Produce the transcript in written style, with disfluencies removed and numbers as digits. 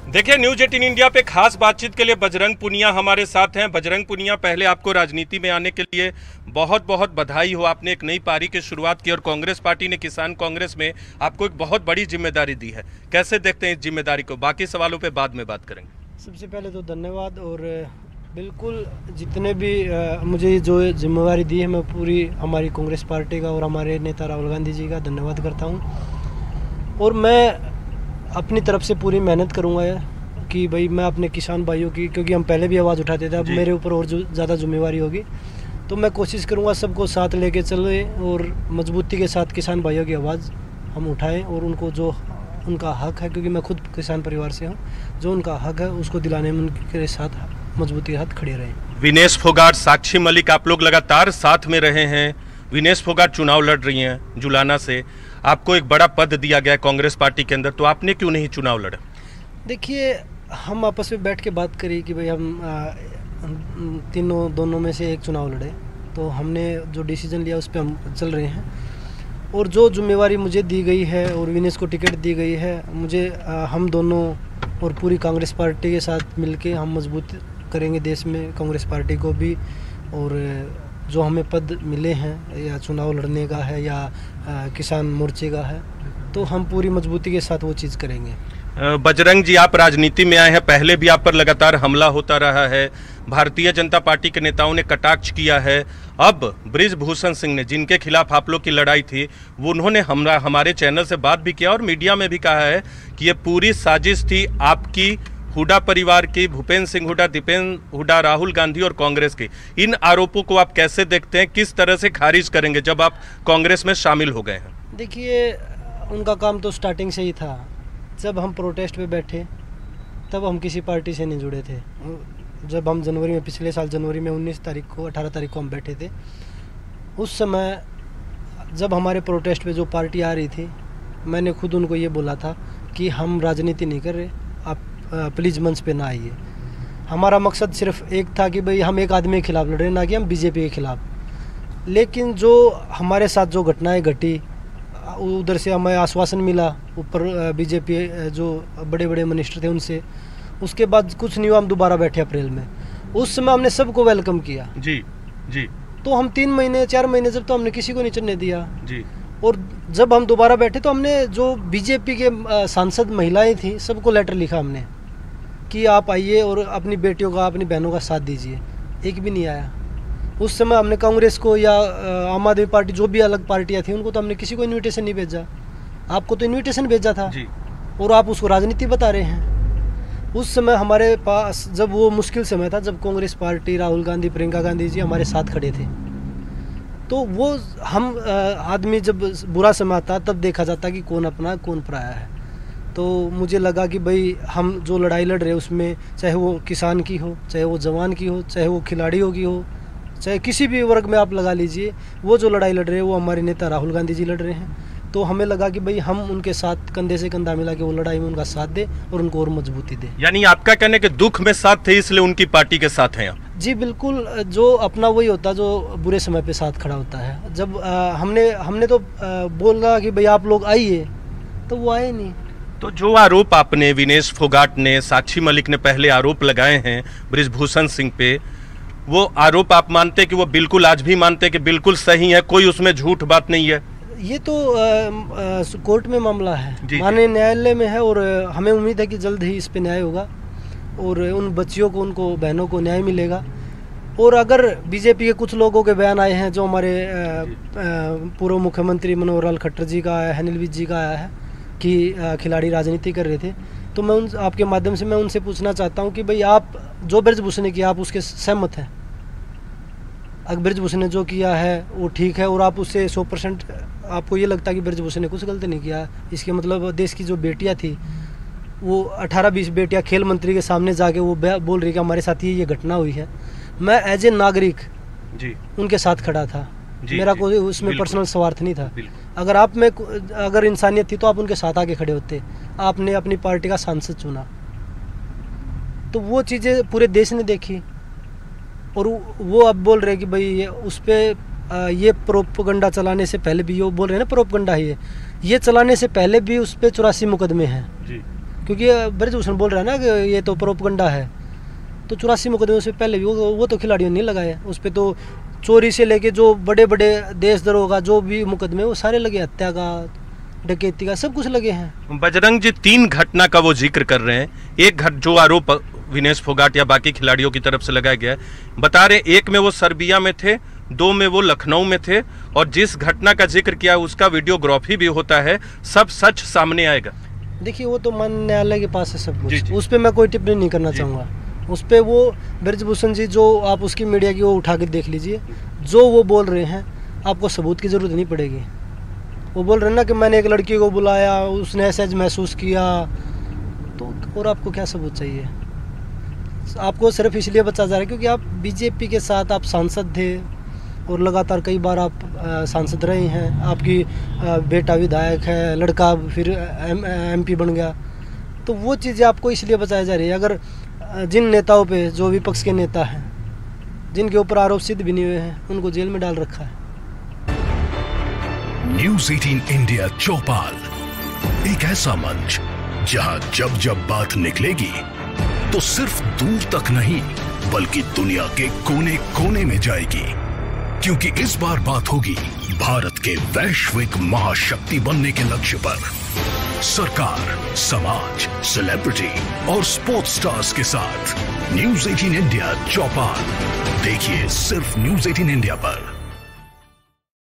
देखिए, news 18 India पे खास बातचीत के लिए बजरंग पुनिया हमारे साथ हैं। बजरंग पुनिया, पहले आपको राजनीति में आने के लिए बहुत बहुत बधाई हो। आपने एक नई पारी की शुरुआत की और कांग्रेस पार्टी ने किसान कांग्रेस में आपको एक बहुत बड़ी जिम्मेदारी दी है। कैसे देखते हैं इस जिम्मेदारी को? बाकी सवालों पे बाद में बात करेंगे। सबसे पहले तो धन्यवाद। और बिल्कुल जितने भी मुझे जो जिम्मेवारी दी है, मैं पूरी हमारी कांग्रेस पार्टी का और हमारे नेता राहुल गांधी जी का धन्यवाद करता हूँ। और मैं अपनी तरफ से पूरी मेहनत करूँगा कि भाई मैं अपने किसान भाइयों की, क्योंकि हम पहले भी आवाज़ उठाते थे, अब मेरे ऊपर और ज़्यादा जिम्मेवारी होगी, तो मैं कोशिश करूँगा सबको साथ लेके चले और मजबूती के साथ किसान भाइयों की आवाज़ हम उठाएं और उनको जो उनका हक है, क्योंकि मैं खुद किसान परिवार से हूँ, जो उनका हक है उसको दिलाने में उनके साथ मजबूती के साथ खड़े रहें। विनेश फोगाट, साक्षी मलिक, आप लोग लगातार साथ में रहे हैं। विनेश फोगाट चुनाव लड़ रही हैं जुलाना से, आपको एक बड़ा पद दिया गया है कांग्रेस पार्टी के अंदर, तो आपने क्यों नहीं चुनाव लड़ा? देखिए, हम आपस में बैठ के बात करी कि भाई हम दोनों में से एक चुनाव लड़े, तो हमने जो डिसीजन लिया उस पर हम चल रहे हैं। और जो जिम्मेवारी मुझे दी गई है और विनेश को टिकट दी गई है, मुझे हम दोनों और पूरी कांग्रेस पार्टी के साथ मिलके हम मजबूत करेंगे देश में कांग्रेस पार्टी को भी। और जो हमें पद मिले हैं, या चुनाव लड़ने का है या किसान मोर्चे का है, तो हम पूरी मजबूती के साथ वो चीज़ करेंगे। बजरंग जी, आप राजनीति में आए हैं, पहले भी आप पर लगातार हमला होता रहा है, भारतीय जनता पार्टी के नेताओं ने कटाक्ष किया है। अब बृजभूषण सिंह ने, जिनके खिलाफ आप लोग की लड़ाई थी, वो उन्होंने हमारे चैनल से बात भी किया और मीडिया में भी कहा है कि ये पूरी साजिश थी आपकी, हुड्डा परिवार की, भूपेंद्र सिंह हुड्डा, दीपेंद्र हुड्डा, राहुल गांधी और कांग्रेस की। इन आरोपों को आप कैसे देखते हैं? किस तरह से खारिज करेंगे जब आप कांग्रेस में शामिल हो गए हैं? देखिए, उनका काम तो स्टार्टिंग से ही था। जब हम प्रोटेस्ट पे बैठे तब हम किसी पार्टी से नहीं जुड़े थे। जब हम जनवरी में, पिछले साल जनवरी में 19 तारीख को, 18 तारीख को हम बैठे थे, उस समय जब हमारे प्रोटेस्ट पे जो पार्टी आ रही थी, मैंने खुद उनको ये बोला था कि हम राजनीति नहीं कर रहे, आप प्लीज़ मंच पे ना आइए। हमारा मकसद सिर्फ एक था कि भाई हम एक आदमी के खिलाफ लड़ रहे, ना कि हम बीजेपी के खिलाफ। लेकिन जो हमारे साथ जो घटनाएं घटी, उधर से हमें आश्वासन मिला, ऊपर बीजेपी जो बड़े बड़े मिनिस्टर थे उनसे, उसके बाद कुछ नहीं हुआ, हम दोबारा बैठे अप्रैल में। उस समय हमने सबको वेलकम किया। जी जी। तो हम 3 महीने 4 महीने जब, तो हमने किसी को नहीं चढ़ने दिया जी। और जब हम दोबारा बैठे तो हमने जो बीजेपी के सांसद महिलाएं थी, सबको लेटर लिखा हमने कि आप आइए और अपनी बेटियों का, अपनी बहनों का साथ दीजिए। एक भी नहीं आया। उस समय हमने कांग्रेस को या आम आदमी पार्टी, जो भी अलग पार्टियां थी, उनको तो हमने किसी को इनविटेशन नहीं भेजा। आपको तो इनविटेशन भेजा था जी। और आप उसको राजनीति बता रहे हैं। उस समय हमारे पास, जब वो मुश्किल समय था, जब कांग्रेस पार्टी, राहुल गांधी, प्रियंका गांधी जी हमारे साथ खड़े थे, तो वो हम आदमी जब बुरा समय आता तब देखा जाता कि कौन अपना कौन पराया है। तो मुझे लगा कि भाई हम जो लड़ाई लड़ रहे हैं उसमें, चाहे वो किसान की हो, चाहे वो जवान की हो, चाहे वो खिलाड़ियों की हो, चाहे किसी भी वर्ग में आप लगा लीजिए, वो जो लड़ाई लड़ रहे हैं वो हमारे नेता राहुल गांधी जी लड़ रहे हैं। तो हमें लगा कि भाई हम उनके साथ कंधे से कंधा मिला के वो लड़ाई में उनका साथ दे और उनको और मजबूती दे। यानी आपका कहने के दुख में साथ थे, इसलिए उनकी पार्टी के साथ हैं आप? जी बिल्कुल। जो अपना वही होता जो बुरे समय पे साथ खड़ा होता है। जब हमने तो बोला कि भाई आप लोग आइए, तो वो आए नहीं। तो जो आरोप आपने, विनेश फोगाट ने, साक्षी मलिक ने पहले आरोप लगाए हैं बृजभूषण सिंह पे, वो आरोप आप मानते कि वो बिल्कुल, आज भी मानते कि बिल्कुल सही है, कोई उसमें झूठ बात नहीं है? ये तो कोर्ट में मामला है, माननीय न्यायालय में है, और हमें उम्मीद है कि जल्द ही इस पे न्याय होगा और उन बच्चियों को, उनको बहनों को न्याय मिलेगा। और अगर बीजेपी के कुछ लोगों के बयान आए हैं, जो हमारे पूर्व मुख्यमंत्री मनोहर लाल खट्टर जी का आया है, अनिल विज जी का आया है कि खिलाड़ी राजनीति कर रहे थे, तो मैं आपके माध्यम से मैं उनसे पूछना चाहता हूं कि भाई आप जो बृजभूषण ने किया, आप उसके सहमत हैं? अगर बृजभूषण ने जो किया है वो ठीक है और आप उससे 100% आपको ये लगता है कि बृजभूषण ने कुछ गलती नहीं किया, इसके मतलब देश की जो बेटियां थी, वो 18-20 बेटियां खेल मंत्री के सामने जाके वो बोल रही कि हमारे साथ ये घटना हुई है, मैं एज ए नागरिक जी उनके साथ खड़ा था। मेरा कोई उसमें पर्सनल स्वार्थ नहीं था। अगर आप में अगर इंसानियत थी तो आप उनके साथ आके खड़े होते। आपने अपनी पार्टी का सांसद चुना, तो वो चीज़ें पूरे देश ने देखी और वो अब बोल रहे कि भाई ये उस पर ये प्रोपगंडा चलाने से पहले भी, वो बोल रहे हैं ना प्रोपगंडा ही है, ये चलाने से पहले भी उस पर 84 मुकदमे हैं। क्योंकि ब्रिजभूषण बोल रहा है ना कि ये तो प्रोपगंडा है, तो 84 मुकदमे से पहले भी वो तो खिलाड़ियों ने लगाए, उस पर तो चोरी से लेके जो बड़े बड़े देशद्रोह का जो भी मुकदमे वो सारे लगे, हत्या का, डकैती का, सब कुछ लगे हैं। बजरंग जी 3 घटना का वो जिक्र कर रहे हैं, एक जो आरोप विनेश फोगाट या बाकी खिलाड़ियों की तरफ से लगाया गया है, बता रहे एक में वो सर्बिया में थे, 2 में वो लखनऊ में थे, और जिस घटना का जिक्र किया उसका वीडियोग्राफी भी होता है, सब सच सामने आएगा। देखिए वो तो माननीय न्यायालय के पास है सब कुछ, उस पर मैं कोई टिप्पणी नहीं करना चाहूँगा। उस पर वो ब्रिजभूषण जी जो आप उसकी मीडिया की वो उठा के देख लीजिए, जो वो बोल रहे हैं आपको सबूत की ज़रूरत नहीं पड़ेगी। वो बोल रहे हैं ना कि मैंने एक लड़की को बुलाया, उसने ऐसा महसूस किया, तो और आपको क्या सबूत चाहिए? आपको सिर्फ इसलिए बचा जा रहा है क्योंकि आप बीजेपी के साथ आप सांसद थे और लगातार कई बार आप सांसद रहे हैं, आपकी बेटा विधायक है, लड़का फिर MP बन गया, तो वो चीज़ें आपको इसलिए बचाई जा रही है। अगर जिन नेताओं पे, जो विपक्ष के नेता हैं, जिनके ऊपर आरोप सिद्ध भी नहीं हुए हैं, उनको जेल में डाल रखा है। न्यूज़ 18 इंडिया चौपाल, एक ऐसा मंच जहां जब जब बात निकलेगी तो सिर्फ दूर तक नहीं बल्कि दुनिया के कोने कोने में जाएगी, क्योंकि इस बार बात होगी भारत के वैश्विक महाशक्ति बनने के लक्ष्य पर। सरकार, समाज, सेलिब्रिटी और स्पोर्ट्स स्टार्स के साथ न्यूज़ 18 इंडिया चौपाल देखिए सिर्फ न्यूज़ 18 इंडिया पर।